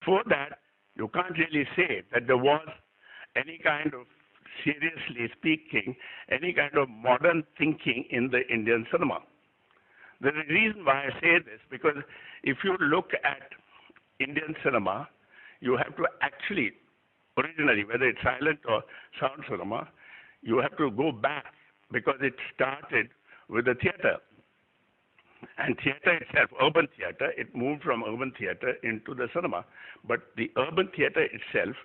before that, you can't really say that there was any kind of, seriously speaking, any kind of modern thinking in the Indian cinema. The reason why I say this, because if you look at Indian cinema, you have to actually, originally, whether it's silent or sound cinema, you have to go back because it started with the theater. And theater itself, urban theater, it moved from urban theater into the cinema. But the urban theater itself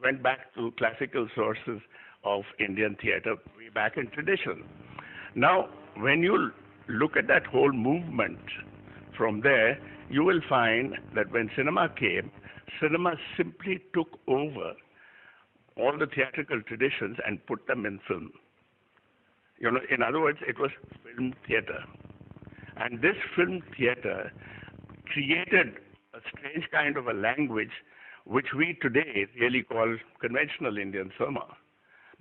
went back to classical sources of Indian theater way back in tradition. Now, when you look at that whole movement from there, you will find that when cinema came, cinema simply took over all the theatrical traditions and put them in film. In other words, it was film theater. And this film theater created a strange kind of a language which we today really call conventional Indian cinema.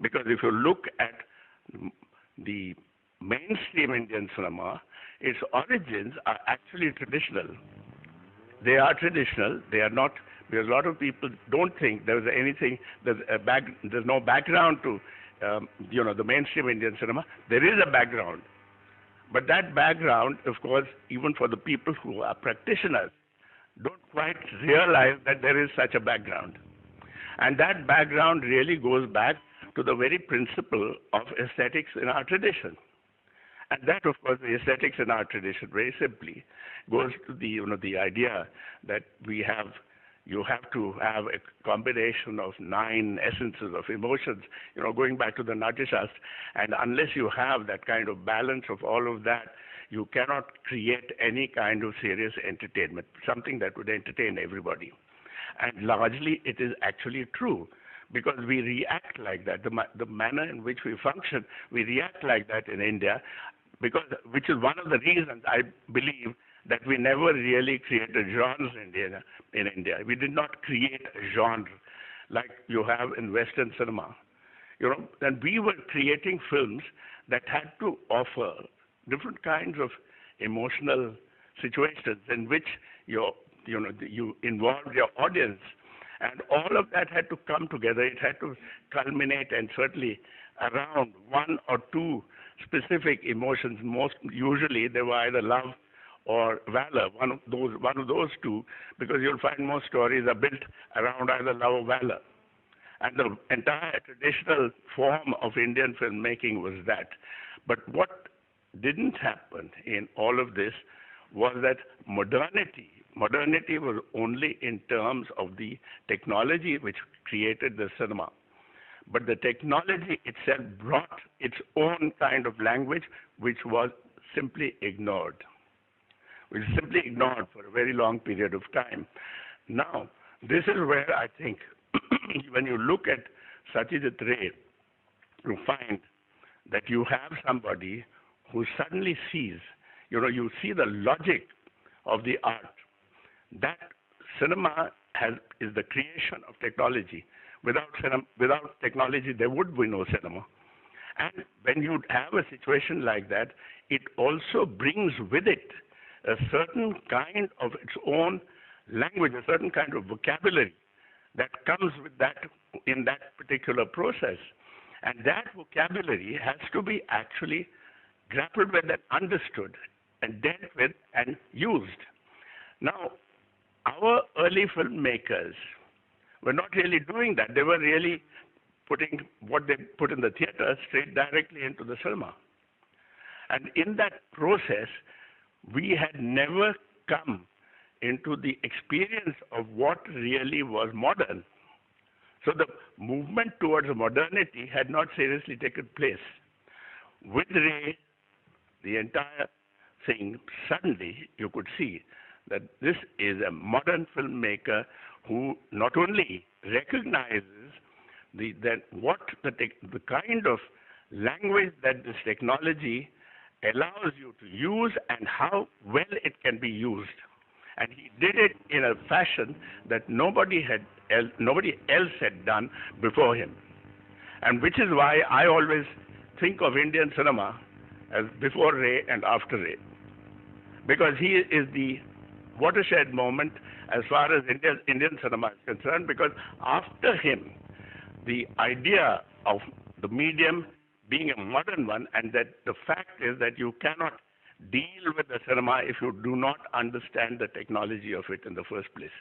Because if you look at the mainstream Indian cinema, its origins are actually traditional. They are traditional. They are not, because a lot of people don't think there's anything, there's no background to, the mainstream Indian cinema. There is a background. But that background, of course, even for the people who are practitioners, don't quite realize that there is such a background. And that background really goes back to the very principle of aesthetics in our tradition. And that, of course, the aesthetics in our tradition, very simply, goes to the idea that you have to have a combination of 9 essences of emotions, going back to the Natyashastra. And unless you have that kind of balance of all of that, you cannot create any kind of serious entertainment, something that would entertain everybody. And largely, it is actually true, because we react like that. The manner in which we function, we react like that in India, which is one of the reasons I believe that we never really created genres in India. We did not create a genre like you have in Western cinema. And we were creating films that had to offer different kinds of emotional situations in which you involved your audience. And all of that had to come together. It had to culminate, and certainly around 1 or 2 specific emotions. Most usually they were either love or valor, one of those two, because you'll find most stories are built around either love or valor. And the entire traditional form of Indian filmmaking was that. But what didn't happen in all of this was that modernity was only in terms of the technology which created the cinema. But the technology itself brought its own kind of language, which was simply ignored. For a very long period of time. Now, this is where I think when you look at Satyajit Ray, you find that you have somebody who suddenly sees, you see the logic of the art. That cinema is the creation of technology. Without technology, there would be no cinema. And when you have a situation like that, it also brings with it a certain kind of its own language, a certain kind of vocabulary that comes with that in that particular process. And that vocabulary has to be actually grappled with and understood and dealt with and used. Now, our early filmmakers were not really doing that. They were really putting what they put in the theater straight directly into the cinema. And in that process, we had never come into the experience of what really was modern. So the movement towards modernity had not seriously taken place. With Ray, the entire thing, suddenly you could see that this is a modern filmmaker who not only recognizes the kind of language that this technology allows you to use and how well it can be used. And he did it in a fashion that nobody else had done before him. And which is why I always think of Indian cinema as before Ray and after Ray. Because he is the watershed moment as far as Indian cinema is concerned, because after him, the idea of the medium being a modern one, and that the fact is that you cannot deal with the cinema if you do not understand the technology of it in the first place.